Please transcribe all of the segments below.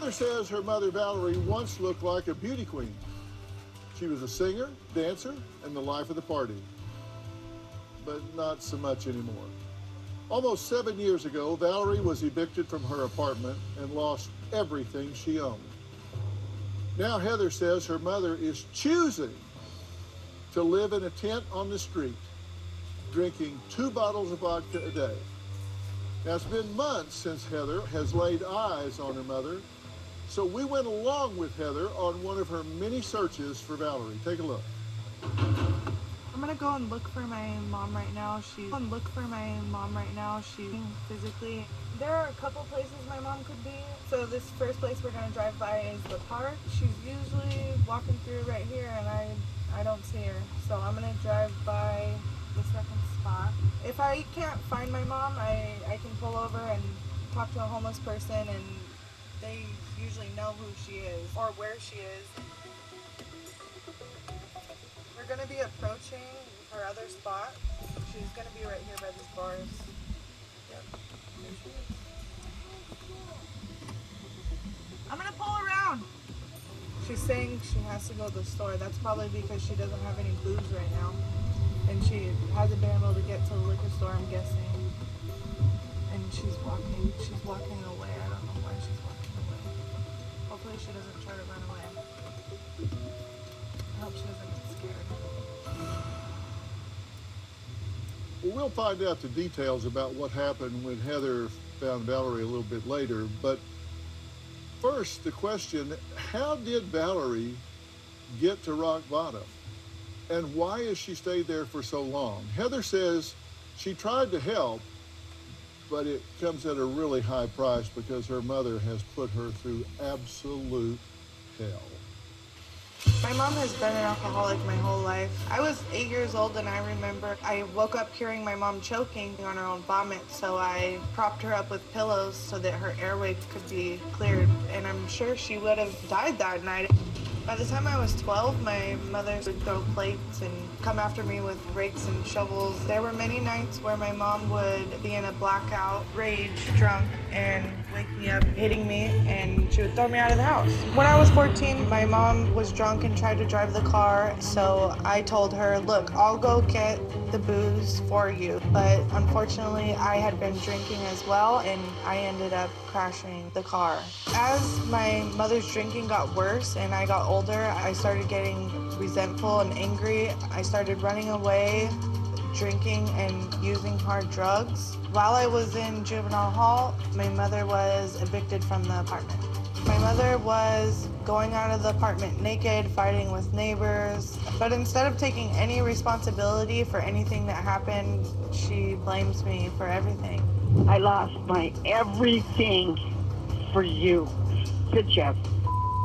Heather says her mother Valerie once looked like a beauty queen. She was a singer, dancer, and the life of the party. But not so much anymore. Almost 7 years ago, Valerie was evicted from her apartment and lost everything she owned. Now Heather says her mother is choosing to live in a tent on the street, drinking 2 bottles of vodka a day. Now, it's been months since Heather has laid eyes on her mother, so we went along with Heather on one of her many searches for Valerie. Take a look. I'm gonna go and look for my mom right now. She's physically. There are a couple places my mom could be. So this first place we're gonna drive by is the park. She's usually walking through right here, and I don't see her. So I'm gonna drive by the second spot. If I can't find my mom, I can pull over and talk to a homeless person, and they usually know who she is or where she is. We're gonna be approaching her other spot. She's gonna be right here by these bars. Yep, there she is. I'm gonna pull around. She's saying she has to go to the store. That's probably because she doesn't have any booze right now. And she hasn't been able to get to the liquor store, I'm guessing. And she's walking away. I don't know why she's walking away. Hopefully she doesn't try to run away. I hope she doesn't get scared. Well, we'll find out the details about what happened when Heather found Valerie a little bit later. But first, the question, how did Valerie get to rock bottom? And why has she stayed there for so long? Heather says she tried to help, but it comes at a really high price because her mother has put her through absolute hell. My mom has been an alcoholic my whole life. I was 8 years old, and I remember I woke up hearing my mom choking on her own vomit, so I propped her up with pillows so that her airway could be cleared, and I'm sure she would have died that night. By the time I was 12, my mother would throw plates and come after me with rakes and shovels. There were many nights where my mom would be in a blackout, rage, drunk, and wake me up, hitting me, and she would throw me out of the house. When I was 14, my mom was drunk and tried to drive the car, so I told her, look, I'll go get the booze for you. But unfortunately, I had been drinking as well, and I ended up crashing the car. As my mother's drinking got worse and I got older, I started getting resentful and angry. I started running away, drinking and using hard drugs. While I was in juvenile hall, my mother was evicted from the apartment. My mother was going out of the apartment naked, fighting with neighbors, but instead of taking any responsibility for anything that happened, she blames me for everything. I lost my everything for you. To just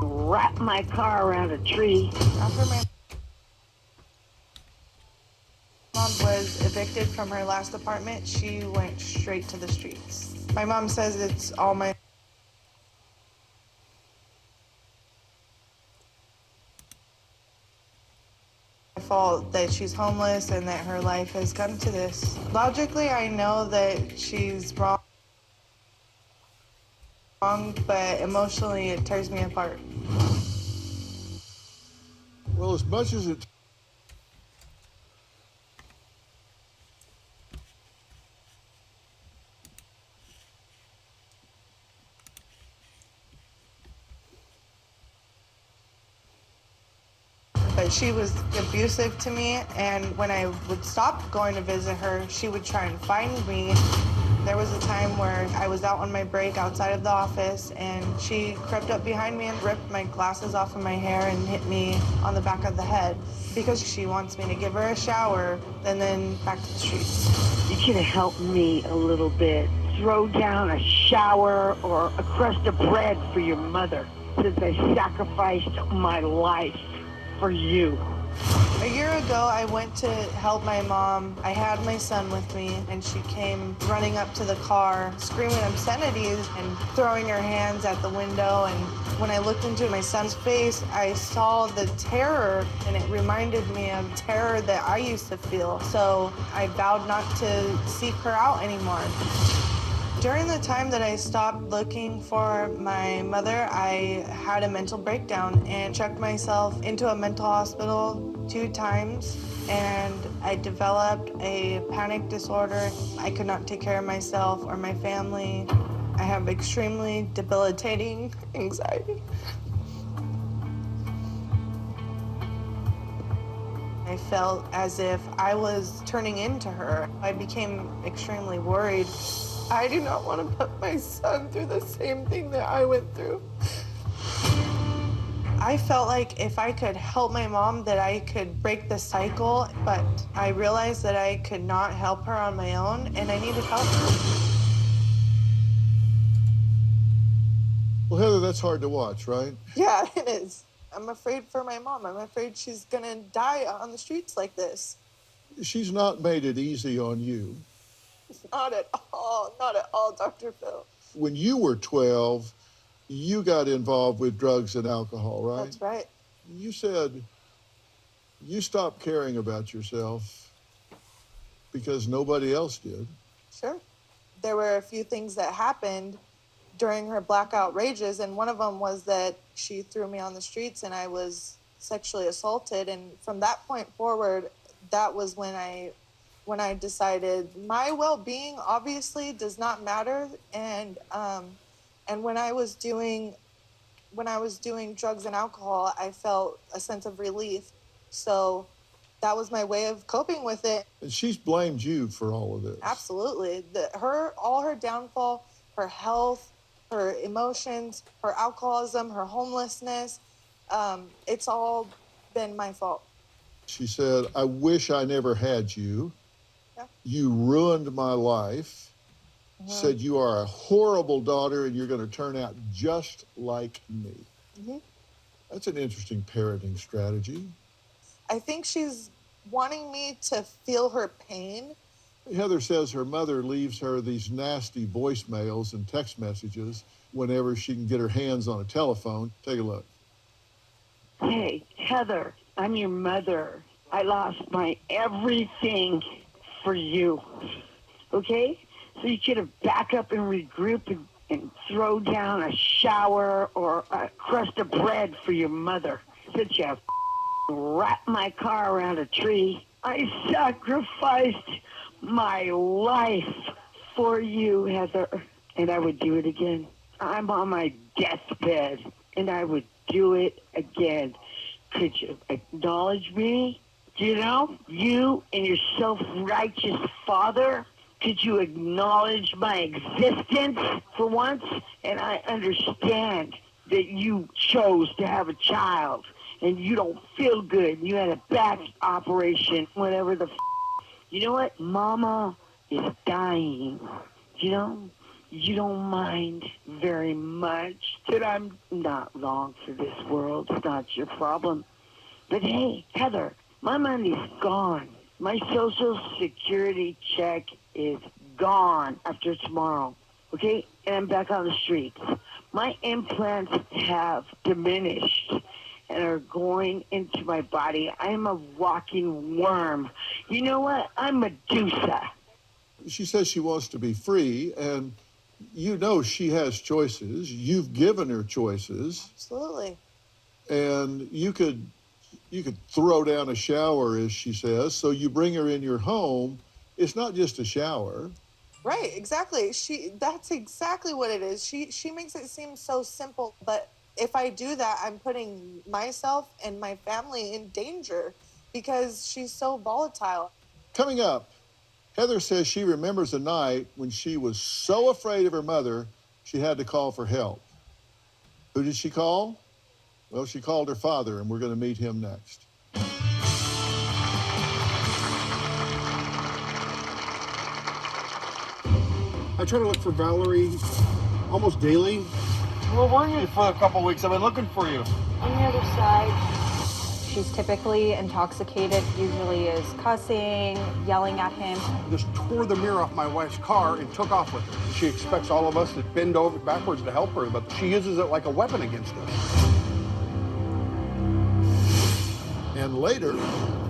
wrap my car around a tree. After my mom was evicted from her last apartment, she went straight to the streets. My mom says it's all my fault that she's homeless and that her life has come to this. Logically, I know that she's wrong, but emotionally it tears me apart. Well, as much as it But she was abusive to me, and when I would stop going to visit her, she would try and find me. There was a time where I was out on my break outside of the office, and she crept up behind me and ripped my glasses off of my hair and hit me on the back of the head because she wants me to give her a shower and then back to the streets. You could have helped me a little bit. Throw down a shower or a crust of bread for your mother, since I sacrificed my life for you. A year ago, I went to help my mom. I had my son with me, and she came running up to the car, screaming obscenities and throwing her hands at the window. And when I looked into my son's face, I saw the terror, and it reminded me of terror that I used to feel. So I vowed not to seek her out anymore. During the time that I stopped looking for my mother, I had a mental breakdown and checked myself into a mental hospital 2 times, and I developed a panic disorder. I could not take care of myself or my family. I have extremely debilitating anxiety. I felt as if I was turning into her. I became extremely worried. I do not want to put my son through the same thing that I went through. I felt like if I could help my mom, that I could break the cycle, but I realized that I could not help her on my own, and I needed help. Well, Heather, that's hard to watch, right? Yeah, it is. I'm afraid for my mom. I'm afraid she's gonna die on the streets like this. She's not made it easy on you. Not at all, Dr. Phil. When you were 12, you got involved with drugs and alcohol, right? That's right. You said you stopped caring about yourself because nobody else did. Sure. There were a few things that happened during her blackout rages, and one of them was that she threw me on the streets and I was sexually assaulted. And from that point forward, that was when I decided my well-being obviously does not matter. And when I was doing drugs and alcohol, I felt a sense of relief. So that was my way of coping with it. And she's blamed you for all of this. Absolutely. All her downfall, her health, her emotions, her alcoholism, her homelessness, it's all been my fault. She said, I wish I never had you. Yeah. You ruined my life. Mm-hmm. Said you are a horrible daughter and you're going to turn out just like me. Mm-hmm. That's an interesting parenting strategy. I think she's wanting me to feel her pain. Heather says her mother leaves her these nasty voicemails and text messages whenever she can get her hands on a telephone. Take a look. Hey, Heather, I'm your mother. I lost my everything for you. Okay? So you should have back up and regroup and throw down a shower or a crust of bread for your mother. Since you wrapped my car around a tree, I sacrificed my life for you, Heather, and I would do it again. I'm on my deathbed, and I would do it again. Could you acknowledge me? You know, you and your self-righteous father, could you acknowledge my existence for once? And I understand that you chose to have a child, and you don't feel good. You had a back operation, whatever the You know what? Mama is dying. You know, you don't mind very much that I'm not long for this world. It's not your problem. But hey, Heather, my money's gone. My Social Security check is gone after tomorrow. Okay? And I'm back on the streets. My implants have diminished and are going into my body. I'm a walking worm. You know what? I'm Medusa. She says she wants to be free, and you know she has choices. You've given her choices. Absolutely. And you could throw down a shower, as she says, so you bring her in your home. It's not just a shower. Right, exactly. That's exactly what it is. She makes it seem so simple, but if I do that, I'm putting myself and my family in danger because she's so volatile. Coming up, Heather says she remembers a night when she was so afraid of her mother, she had to call for help. Who did she call? Well, she called her father, and we're going to meet him next. I try to look for Valerie almost daily. Where were you for a couple weeks? I've been looking for you. On the other side. She's typically intoxicated, usually is cussing, yelling at him. Just tore the mirror off my wife's car and took off with her. She expects all of us to bend over backwards to help her, but she uses it like a weapon against us. And later,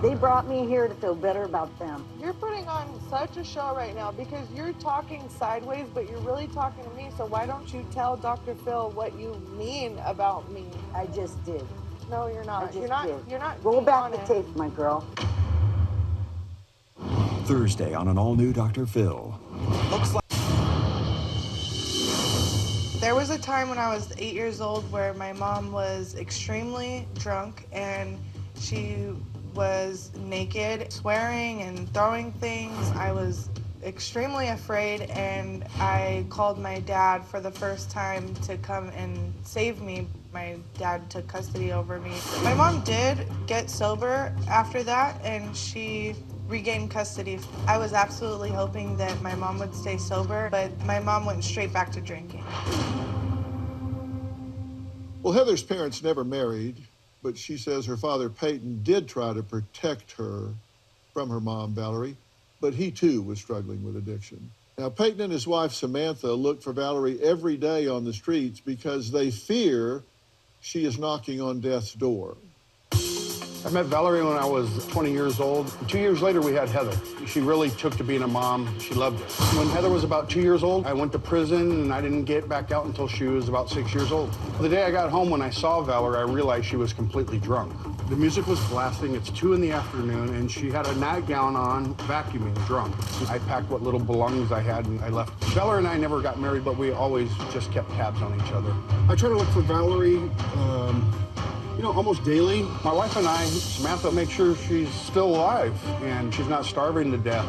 They brought me here to feel better about them. You're putting on such a show right now because you're talking sideways, but you're really talking to me. So why don't you tell Dr. Phil what you mean about me? I just did. No, you're I not. just You're not. did. You're not. Roll being back the honest. tape, my girl. Thursday on an all-new Dr. Phil. Looks like There was a time when I was 8 years old where my mom was extremely drunk and she was naked, swearing and throwing things. I was extremely afraid and I called my dad for the first time to come and save me. My dad took custody over me. My mom did get sober after that and she regained custody. I was absolutely hoping that my mom would stay sober, but my mom went straight back to drinking. well, Heather's parents never married, but she says her father, Peyton, did try to protect her from her mom, Valerie, but he too was struggling with addiction. Now, Peyton and his wife, Samantha, look for Valerie every day on the streets because they fear she is knocking on death's door. I met Valerie when I was 20 years old. 2 years later, we had Heather. She really took to being a mom. She loved it. When Heather was about 2 years old, I went to prison, and I didn't get back out until she was about 6 years old. The day I got home, when I saw Valerie, I realized she was completely drunk. The music was blasting. It's 2 in the afternoon, and she had a nightgown on, vacuuming, drunk. I packed what little belongings I had, and I left. Valerie and I never got married, but we always just kept tabs on each other. I try to look for Valerie, almost daily. My wife and I, Samantha, make sure she's still alive and she's not starving to death.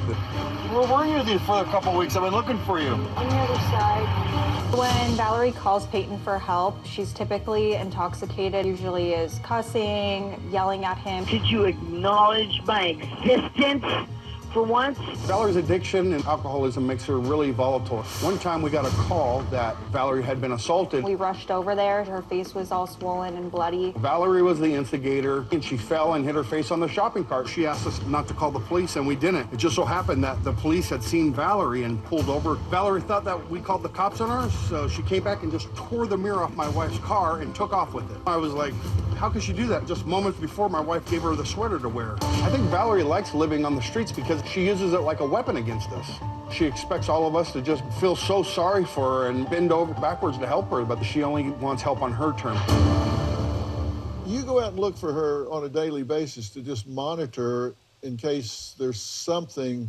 Where were you for a couple weeks? I've been looking for you. On the other side. When Valerie calls Peyton for help, she's typically intoxicated, usually is cussing, yelling at him. Did you acknowledge my existence for once? Valerie's addiction and alcoholism makes her really volatile. One time we got a call that Valerie had been assaulted. We rushed over there. Her face was all swollen and bloody. Valerie was the instigator, and she fell and hit her face on the shopping cart. She asked us not to call the police, and we didn't. It just so happened that the police had seen Valerie and pulled over. Valerie thought that we called the cops on her, so she came back and just tore the mirror off my wife's car and took off with it. I was like, how could she do that? Just moments before, my wife gave her the sweater to wear. I think Valerie likes living on the streets because she uses it like a weapon against us. She expects all of us to just feel so sorry for her and bend over backwards to help her, but she only wants help on her terms. You go out and look for her on a daily basis to just monitor in case there's something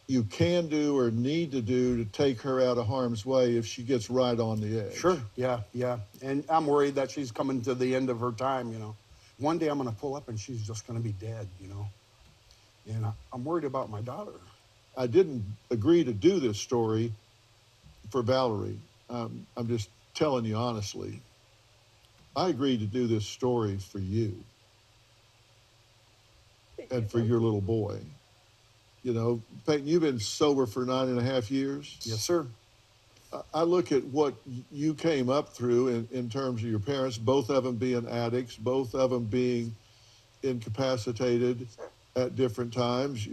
you can do or need to do to take her out of harm's way if she gets right on the edge. Sure, yeah. And I'm worried that she's coming to the end of her time, One day I'm gonna pull up and she's just gonna be dead, And I'm worried about my daughter. I didn't agree to do this story for Valerie. I'm just telling you honestly. I agreed to do this story for you and for your little boy. Peyton, you've been sober for 9.5 years. Yes, sir. I look at what you came up through in terms of your parents, both of them being addicts, both of them being incapacitated at different times,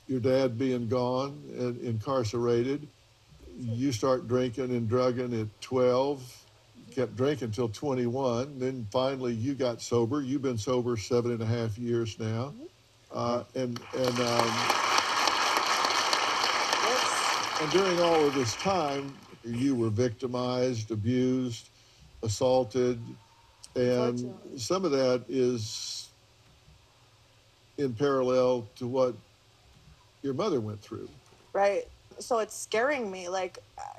your dad being gone and incarcerated. You start drinking and drugging at 12, kept drinking until 21. Then finally you got sober. You've been sober 7.5 years now. And during all of this time, you were victimized, abused, assaulted, and some of that is in parallel to what your mother went through. Right. So it's scaring me.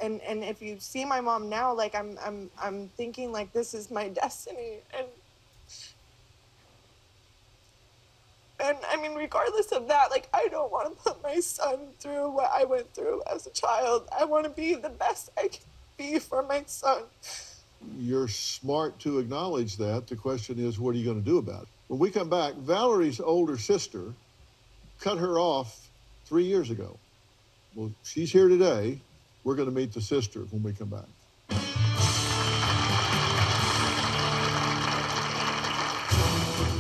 And if you see my mom now, I'm thinking this is my destiny. And I mean, regardless of that, I don't want to put my son through what I went through as a child. I want to be the best I can be for my son. You're smart to acknowledge that. The question is, what are you going to do about it? When we come back, Valerie's older sister cut her off 3 years ago. Well, she's here today. We're going to meet the sister when we come back.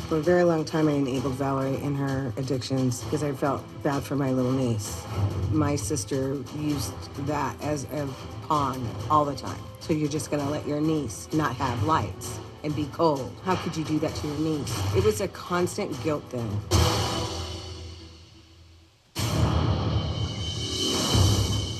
For a very long time, I enabled Valerie in her addictions because I felt bad for my little niece. My sister used that as a pawn all the time. So you're just gonna let your niece not have lights. and be cold. How could you do that to your niece? It was a constant guilt thing.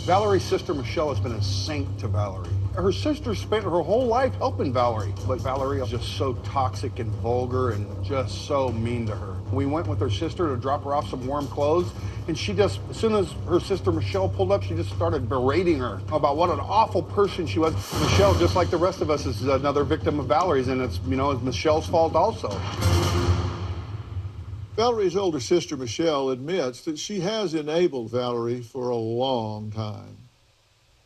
Valerie's sister, Michelle, has been a saint to Valerie. Her sister spent her whole life helping Valerie, but Valerie is just so toxic and vulgar and just so mean to her. We went with her sister to drop her off some warm clothes, and she just, as soon as her sister Michelle pulled up, she just started berating her about what an awful person she was. Michelle, just like the rest of us, is another victim of Valerie's, and it's, you know, it's Michelle's fault also. Valerie's older sister, Michelle, admits that she has enabled Valerie for a long time.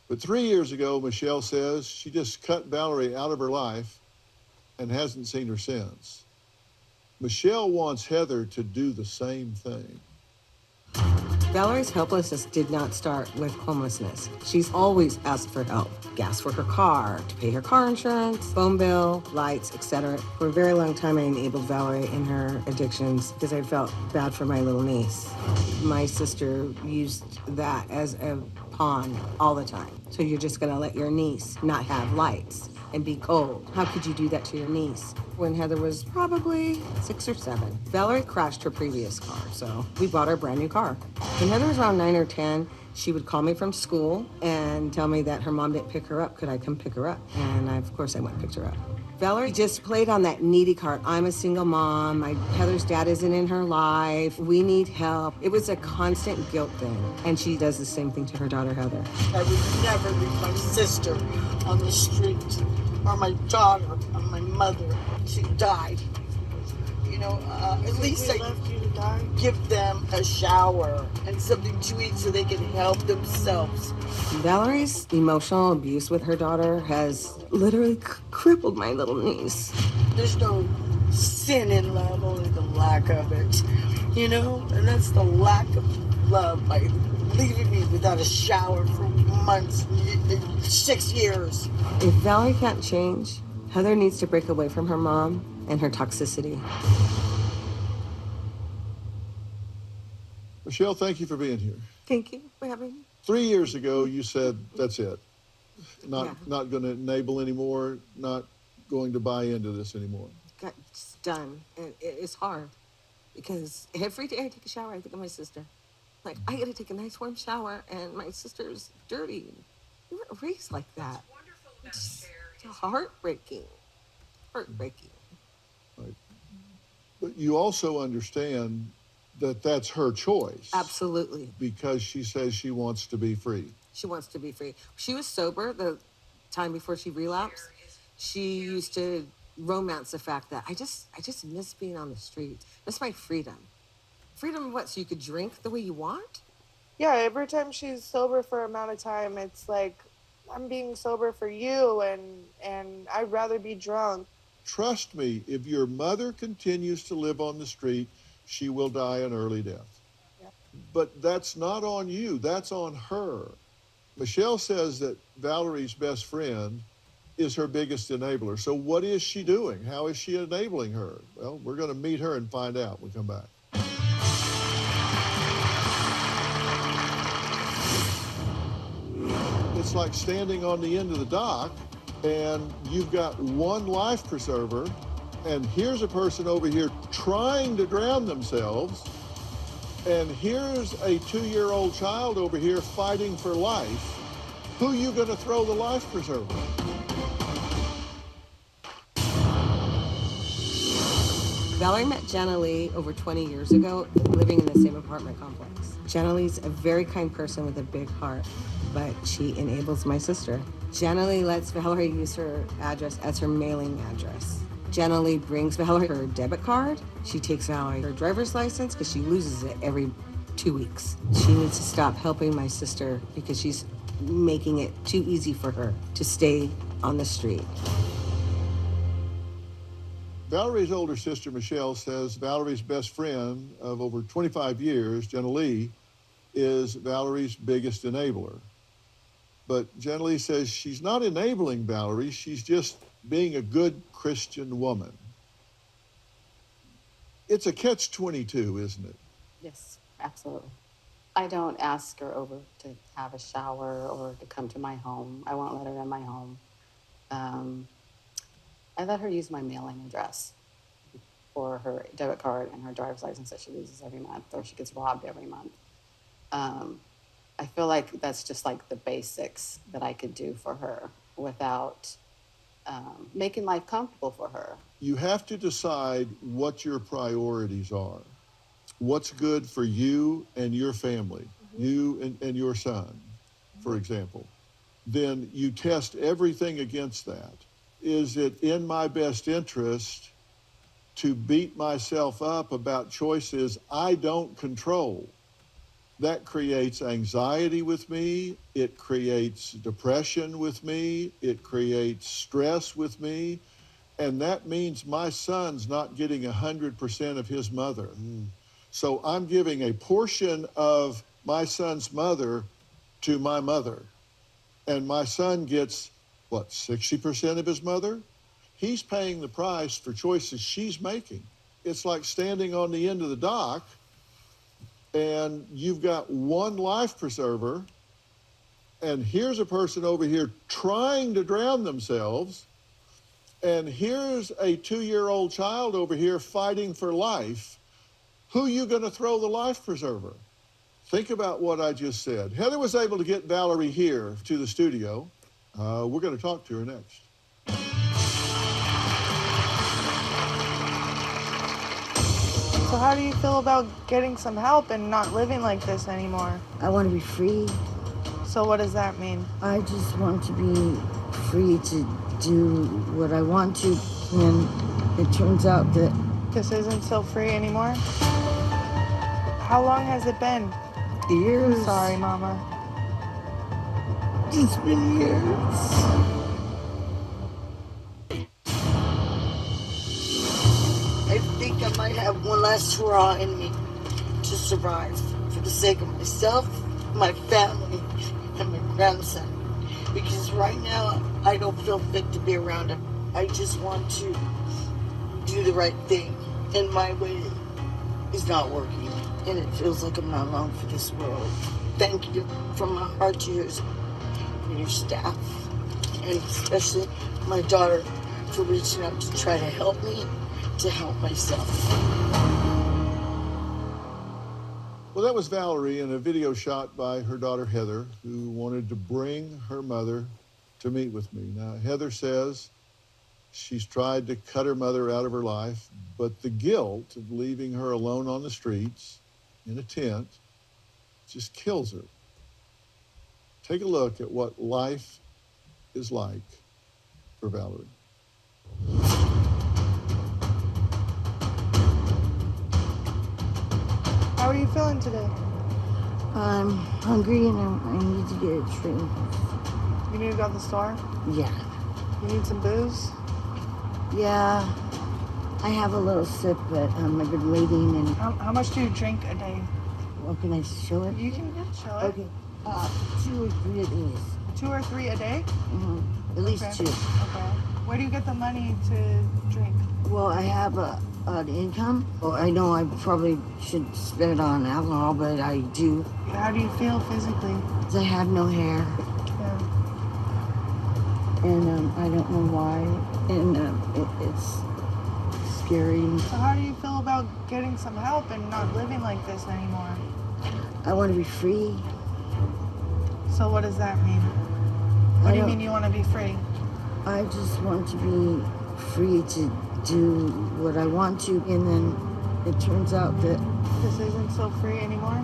But 3 years ago, Michelle says she just cut Valerie out of her life and hasn't seen her since. Michelle wants Heather to do the same thing. Valerie's helplessness did not start with homelessness. She's always asked for help. Gas for her car, to pay her car insurance, phone bill, lights, etc. For a very long time, I enabled Valerie in her addictions because I felt bad for my little niece. My sister used that as a pawn all the time. So you're just gonna let your niece not have lights and be cold. How could you do that to your niece? When Heather was probably 6 or 7, Valerie crashed her previous car, so we bought her a brand new car. When Heather was around 9 or 10, she would call me from school and tell me that her mom didn't pick her up. Could I come pick her up? And of course I went and picked her up. Valerie just played on that needy card. I'm a single mom. Heather's dad isn't in her life. We need help. It was a constant guilt thing. And she does the same thing to her daughter, Heather. I would never leave my sister on the street, or my daughter, or my mother. She died. You know, at least I left you to die. give them a shower and something to eat so they can help themselves. Valerie's emotional abuse with her daughter has literally crippled my little niece. There's no sin in love, only the lack of it. You know, and that's the lack of love by leaving me without a shower for months, 6 years. If Valerie can't change, Heather needs to break away from her mom and her toxicity. Michelle, thank you for being here. Thank you for having me. 3 years ago, you said, that's it. Not going to enable anymore, not going to buy into this anymore. It's done. And it's hard because every day I take a shower, I think of my sister. Like, I got to take a nice warm shower and my sister's dirty. We weren't raised like that. It's heartbreaking. Heartbreaking. Right. But you also understand that that's her choice. Absolutely. Because she says she wants to be free. She wants to be free. She was sober the time before she relapsed. She used to romance the fact that I just miss being on the street. That's my freedom. Freedom of what? So you could drink the way you want? Yeah, every time she's sober for an amount of time, it's like, I'm being sober for you, and I'd rather be drunk. Trust me, if your mother continues to live on the street, she will die an early death. Yeah. But that's not on you, that's on her. Michelle says that Valerie's best friend is her biggest enabler. So what is she doing? How is she enabling her? Well, we're going to meet her and find out when we come back. It's like standing on the end of the dock and you've got one life preserver, and here's a person over here trying to drown themselves, and here's a 2-year-old child over here fighting for life. Who are you going to throw the life preserver? Valerie met Jenna Lee over 20 years ago, living in the same apartment complex. Jenna Lee's a very kind person with a big heart, but she enables my sister. Jenna Lee lets Valerie use her address as her mailing address. Jenna Lee brings Valerie her debit card. She takes Valerie her driver's license because she loses it every 2 weeks. She needs to stop helping my sister because she's making it too easy for her to stay on the street. Valerie's older sister, Michelle, says Valerie's best friend of over 25 years, Jenna Lee, is Valerie's biggest enabler. But Jenna Lee says she's not enabling Valerie, she's just being a good Christian woman. It's a catch-22, isn't it? Yes, absolutely. I don't ask her over to have a shower or to come to my home. I won't let her in my home. I let her use my mailing address for her debit card and her driver's license that she loses every month, or she gets robbed every month. I feel like that's just like the basics that I could do for her without making life comfortable for her. You have to decide what your priorities are. What's good for you and your family, you and your son, for example. Then you test everything against that. Is it in my best interest to beat myself up about choices I don't control? That creates anxiety with me. It creates depression with me. It creates stress with me. And that means my son's not getting 100% of his mother. So I'm giving a portion of my son's mother to my mother. And my son gets, 60% of his mother? He's paying the price for choices she's making. It's like standing on the end of the dock and you've got one life preserver, and here's a person over here trying to drown themselves, and here's a 2-year-old child over here fighting for life. Who are you going to throw the life preserver? Think about what I just said. Heather was able to get Valerie here to the studio. We're going to talk to her next. So how do you feel about getting some help and not living like this anymore? I want to be free. So what does that mean? I just want to be free to do what I want to, and it turns out that This isn't so free anymore? How long has it been? years. Sorry, Mama. It's been years. I think I might have one last hurrah in me to survive for the sake of myself, my family, and my grandson. Because right now, I don't feel fit to be around him. I just want to do the right thing. And my way is not working. And it feels like I'm not long for this world. Thank you from my heart to yours, and your staff, and especially my daughter for reaching out to try to help me to help myself. Well, that was Valerie in a video shot by her daughter Heather, who wanted to bring her mother to meet with me. Now, Heather says she's tried to cut her mother out of her life, but the guilt of leaving her alone on the streets in a tent just kills her. Take a look at what life is like for Valerie. How are you feeling today? I'm hungry and I need to get a drink. You need to go to the store? Yeah. You need some booze? Yeah. I have a little sip, but I've been waiting and... How much do you drink a day? Well, can I show it? You can show it. Okay. 2 or 3 of these. 2 or 3 a day? Mm-hmm. At least Okay. 2. Okay. Where do you get the money to drink? Well, I have an income. Well, I know I probably should spend it on alcohol, but I do. How do you feel physically? 'Cause I have no hair, Yeah. and I don't know why, and it's scary. So how do you feel about getting some help and not living like this anymore? I want to be free. So what does that mean? What do you mean you want to be free? I just want to be free to do what I want to, and then it turns out that This isn't so free anymore?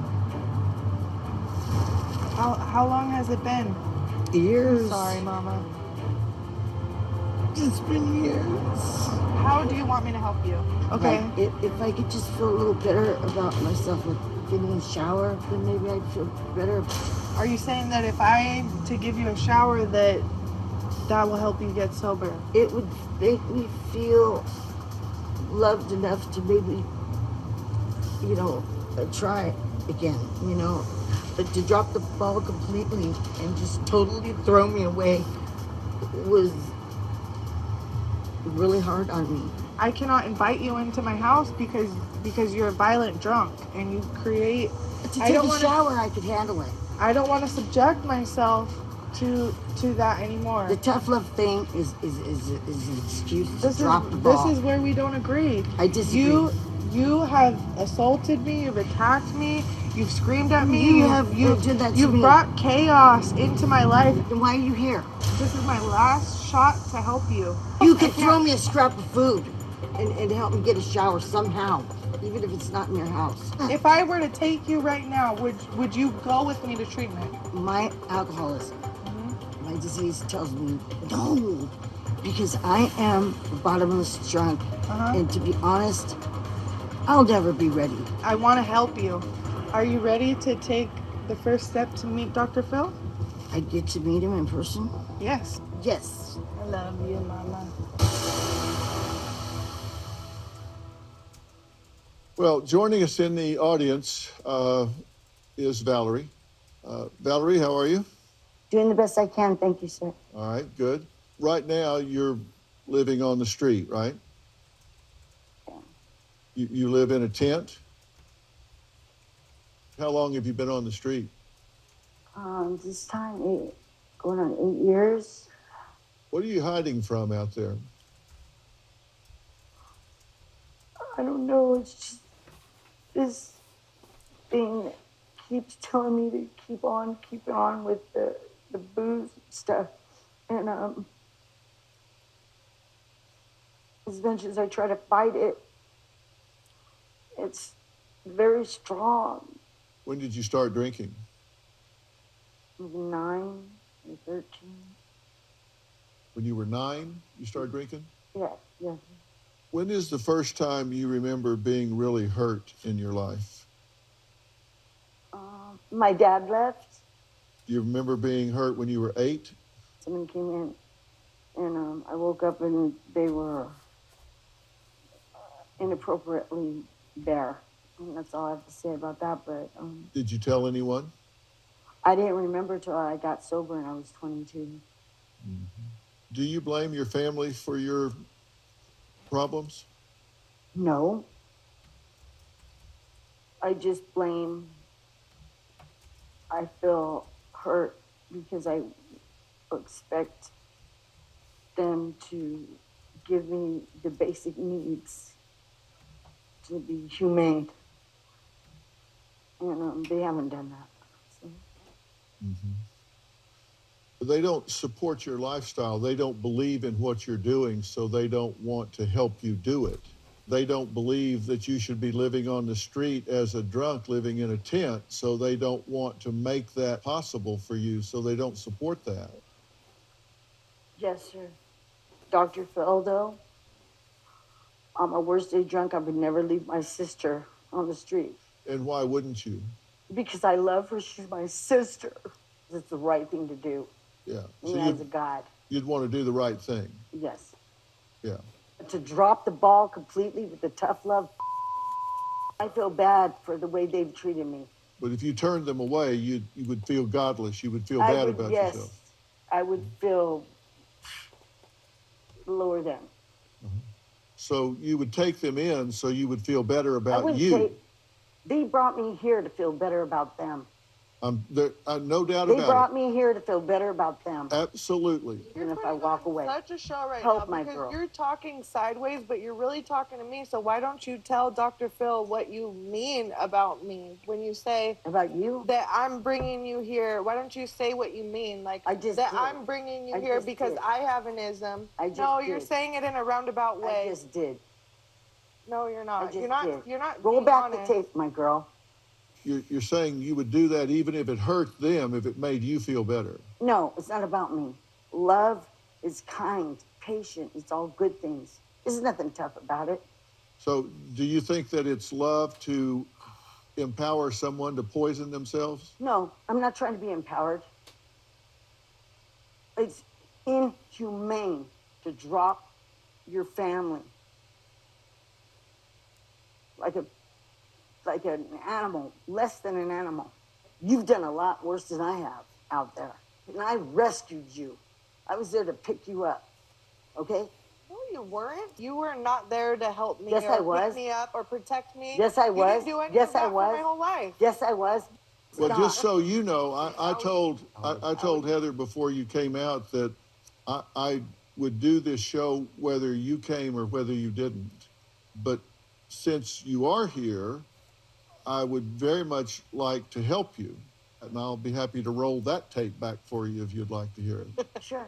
How long has it been? years. Sorry, Mama. It's been years. How do you want me to help you? Okay. Like, if I could just feel a little better about myself, like getting a shower, then maybe I'd feel better. Are you saying that if I to give you a shower that will help you get sober? It would make me feel loved enough to maybe, try again, But to drop the ball completely and just totally throw me away was really hard on me. I cannot invite you into my house because you're a violent drunk and you create. To take a shower, I could handle it. I don't want to subject myself to that anymore. The tough love thing is an excuse to drop the This ball. is where we don't agree. I disagree. You have assaulted me. You've attacked me. You've screamed at me. You did that to You've me. brought chaos into my life. Then why are you here? This is my last shot to help you. You could throw me a scrap of food and help me get a shower somehow, even if it's not in your house. If I were to take you right now, would you go with me to treatment? My alcoholism, my disease tells me no, because I am a bottomless drunk. And to be honest, I'll never be ready. I want to help you. Are you ready to take the first step to meet Dr. Phil? I get to meet him in person? Yes. Yes. I love you, Mama. Well, joining us in the audience is Valerie. Valerie, how are you? Doing the best I can, thank you, sir. All right, good. Right now, you're living on the street, right? You live in a tent? How long have you been on the street? This time, going on 8 years. What are you hiding from out there? I don't know, it's just this thing that keeps telling me to keep on with the booze stuff. And as much as I try to fight it, it's very strong. When did you start drinking? 9 or 13. When you were 9, you started drinking? Yeah. When is the first time you remember being really hurt in your life? My dad left. Do you remember being hurt when you were 8? Someone came in, and I woke up and they were inappropriately there. And that's all I have to say about that. But Did you tell anyone? I didn't remember till I got sober and I was 22. Mm-hmm. Do you blame your family for your problems? No. I just blame. I feel hurt because I expect them to give me the basic needs to be humane. And they haven't done that. So. Mm-hmm. They don't support your lifestyle. They don't believe in what you're doing, so they don't want to help you do it. They don't believe that you should be living on the street as a drunk living in a tent, so they don't want to make that possible for you, so they don't support that. Yes, sir. Dr. Phil, though, on my worst day drunk, I would never leave my sister on the street. And why wouldn't you? Because I love her. She's my sister. It's the right thing to do. Yeah. So as a God. You'd want to do the right thing. Yes. Yeah. To drop the ball completely with the tough love, I feel bad for the way they've treated me. But if you turned them away, you would feel godless. You would feel bad about yourself. I would feel lower than. So you would take them in so you would feel better about you. They brought me here to feel better about them. No doubt about it. They brought me here to feel better about them. Absolutely. Even if I walk away. Such a show right Help now my because girl. you're talking sideways, but you're really talking to me. So why don't you tell Dr. Phil what you mean about me when you say about you that I'm bringing you here? Why don't you say what you mean, like I'm bringing you here because I have an ism? You're saying it in a roundabout way. I just did. No, you're not. You're not. Roll back the tape, my girl. You're saying you would do that even if it hurt them, if it made you feel better. No, it's not about me. Love is kind, patient. It's all good things. There's nothing tough about it. So do you think that it's love to empower someone to poison themselves? No, I'm not trying to be empowered. It's inhumane to drop your family like an animal, less than an animal. You've done a lot worse than I have out there. And I rescued you. I was there to pick you up, okay? No, you weren't. You were not there to help me Yes, I was. pick me up or protect me. Yes, I was. You didn't do anything Yes, I for was. my whole life. Yes, I was. Well, just so you know, I told Heather before you came out that I would do this show whether you came or whether you didn't. But since you are here, I would very much like to help you. And I'll be happy to roll that tape back for you if you'd like to hear it. Sure.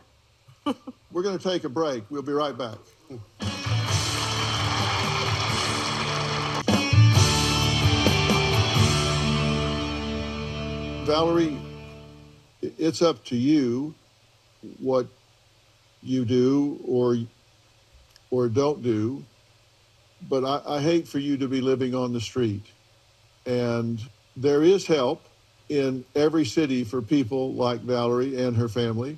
We're going to take a break. We'll be right back. Valerie, it's up to you what you do or don't do, but I hate for you to be living on the street. And there is help in every city for people like Valerie and her family.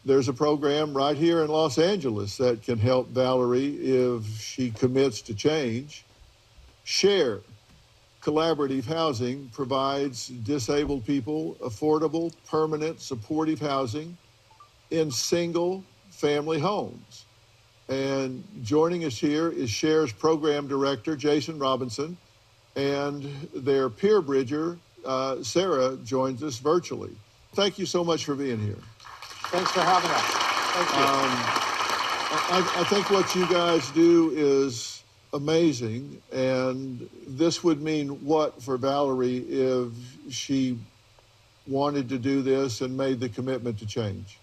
There's a program right here in Los Angeles that can help Valerie if she commits to change. SHARE Collaborative Housing provides disabled people affordable, permanent, supportive housing in single-family homes. And joining us here is SHARE's program director, Jason Robinson, and their peer bridger, Sarah, joins us virtually. Thank you so much for being here. Thanks for having us. Thank you. I think what you guys do is amazing, and this would mean what for Valerie if she wanted to do this and made the commitment to change?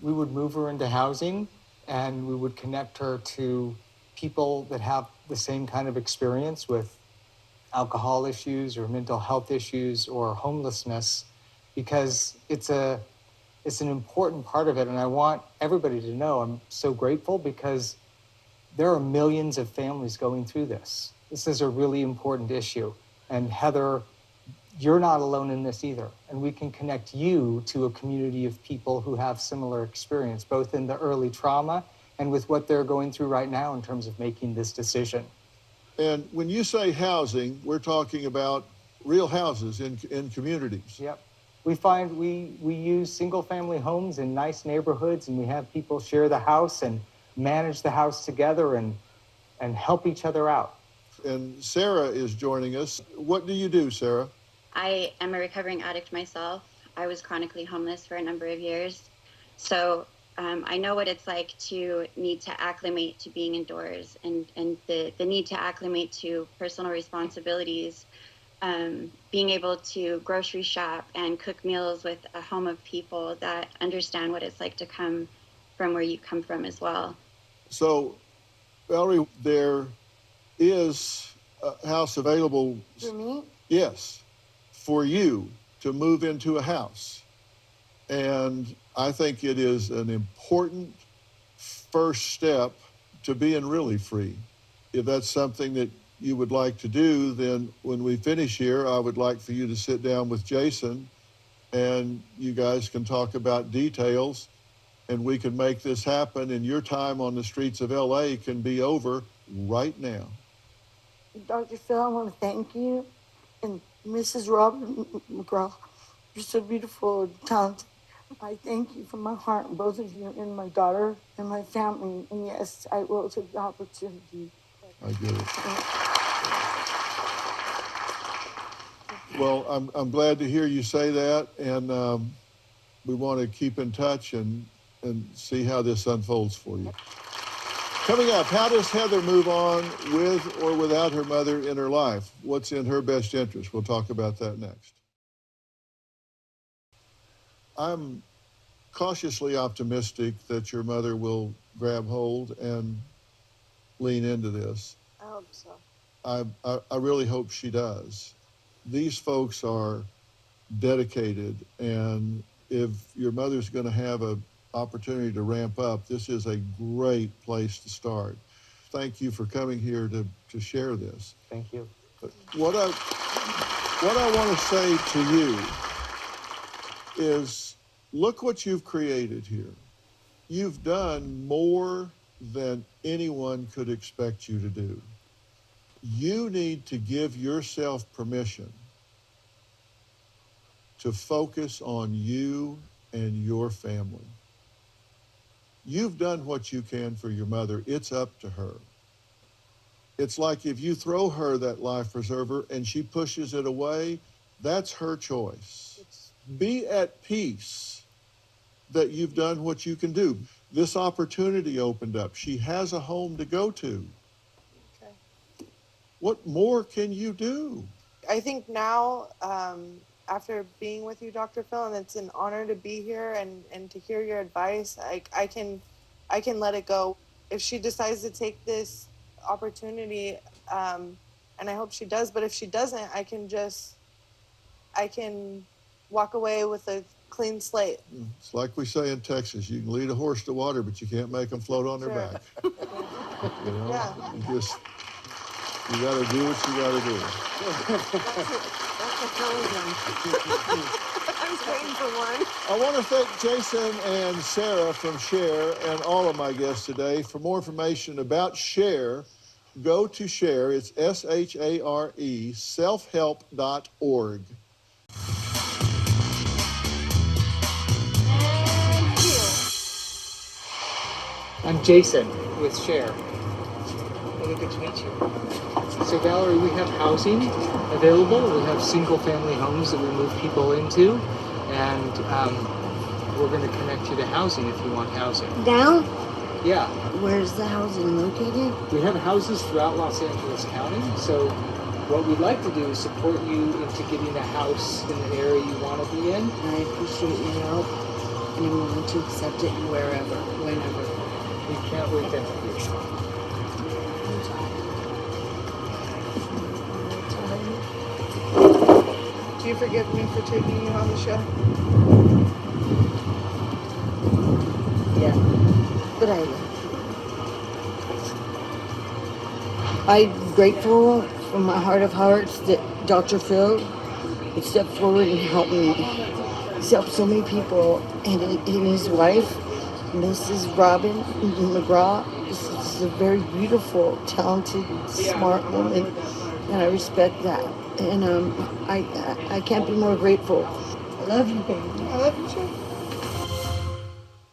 We would move her into housing, and we would connect her to people that have the same kind of experience with alcohol issues or mental health issues or homelessness, because it's an important part of it. And I want everybody to know I'm so grateful because there are millions of families going through this. This is a really important issue. And Heather, you're not alone in this either. And we can connect you to a community of people who have similar experience, both in the early trauma and with what they're going through right now in terms of making this decision. And when you say housing, we're talking about real houses in communities. Yep. We find we use single-family homes in nice neighborhoods, and we have people share the house and manage the house together and help each other out. And Sarah is joining us. What do you do, Sarah? I am a recovering addict myself. I was chronically homeless for a number of years. So I know what it's like to need to acclimate to being indoors and the need to acclimate to personal responsibilities, being able to grocery shop and cook meals with a home of people that understand what it's like to come from where you come from as well. So, Valerie, there is a house available. For me? Yes, for you to move into a house. And I think it is an important first step to being really free. If that's something that you would like to do, then when we finish here, I would like for you to sit down with Jason and you guys can talk about details and we can make this happen, and your time on the streets of LA can be over right now. Dr. Phil, I want to thank you. And Mrs. Robin McGraw, you're so beautiful and talented. I thank you from my heart, both of you, and my daughter and my family. And yes, I will take the opportunity. I get it. Well, I'm glad to hear you say that, and we want to keep in touch and see how this unfolds for you. Coming up, how does Heather move on with or without her mother in her life? What's in her best interest? We'll talk about that next. I'm cautiously optimistic that your mother will grab hold and lean into this. I hope so. I really hope she does. These folks are dedicated, and if your mother's going to have an opportunity to ramp up, this is a great place to start. Thank you for coming here to share this. Thank you. But what I want to say to you is, look what you've created here. You've done more than anyone could expect you to do. You need to give yourself permission to focus on you and your family. You've done what you can for your mother. It's up to her. It's like if you throw her that life preserver and she pushes it away, That's her choice. Be at peace that you've done what you can do. This opportunity opened up. She has a home to go to. Okay. What more can you do? I think now, after being with you, Dr. Phil, and it's an honor to be here and to hear your advice, I can let it go. If she decides to take this opportunity, and I hope she does, but if she doesn't, I can walk away with a clean slate. It's like we say in Texas, you can lead a horse to water, but you can't make them float on their Sure. back. You know, Yeah. you gotta do what you gotta do. That's a telegram. I was waiting for one. I want to thank Jason and Sarah from Share and all of my guests today. For more information about Share, go to Share. It's SHARE, selfhelp.org. I'm Jason with Share. Really good to meet you. So Valerie, we have housing available. We have single-family homes that we move people into, and we're going to connect you to housing if you want housing. Now? Yeah. Where's the housing located? We have houses throughout Los Angeles County, so what we'd like to do is support you into getting a house in the area you want to be in. I appreciate your help, and I'm willing to accept it wherever, whenever. We can't wait to have you. Do you forgive me for taking you on the show? Yeah. But I'm grateful from my heart of hearts that Dr. Phil would step forward and help me. He's helped so many people, and his wife, Mrs. Robin McGraw, is a very beautiful, talented, smart woman, and I respect that. And I can't be more grateful. I love you, baby. I love you too.